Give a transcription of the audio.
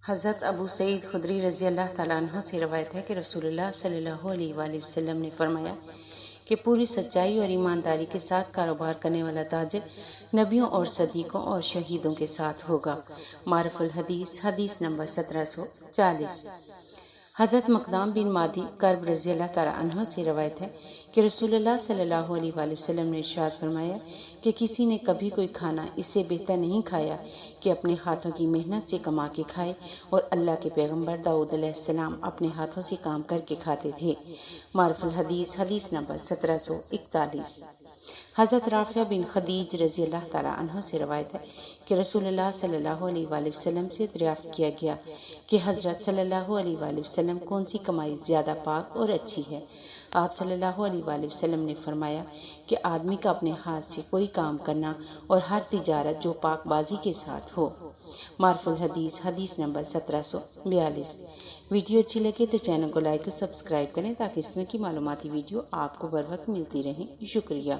حضرت ابو سعید خدری رضی اللہ تعالیٰ عنہ سے روایت ہے کہ رسول اللہ صلی اللہ علیہ وآلہ وسلم نے فرمایا کہ پوری سچائی اور ایمانداری کے ساتھ کاروبار کرنے والا تاجر نبیوں اور صدیقوں اور شہیدوں کے ساتھ ہوگا۔ معرف الحدیث، حدیث نمبر 1740۔ حضرت مقدام بن مادی کرب رضی اللہ تعالیٰ عنہ سے روایت ہے کہ رسول اللہ صلی اللہ علیہ وآلہ وسلم نے ارشاد فرمایا کہ کسی نے کبھی کوئی کھانا اس سے بہتر نہیں کھایا کہ اپنے ہاتھوں کی محنت سے کما کے کھائے، اور اللہ کے پیغمبر داؤد علیہ السلام اپنے ہاتھوں سے کام کر کے کھاتے تھے۔ معرف الحدیث، حدیث نمبر 1741۔ حضرت رافع بن خدیج رضی اللہ تعالیٰ عنہ سے روایت ہے کہ رسول اللہ صلی اللہ علیہ وآلہ وسلم سے دریافت کیا گیا کہ حضرت صلی اللہ علیہ وآلہ وسلم کون سی کمائی زیادہ پاک اور اچھی ہے؟ آپ صلی اللہ علیہ وآلہ وسلم نے فرمایا کہ آدمی کا اپنے ہاتھ سے کوئی کام کرنا اور ہر تجارت جو پاک بازی کے ساتھ ہو۔ معرف الحدیث، حدیث نمبر 1742۔ ویڈیو اچھی لگے تو چینل کو لائک اور سبسکرائب کریں تاکہ اس طرح کی معلوماتی ویڈیو آپ کو بر وقت ملتی رہیں۔ شکریہ۔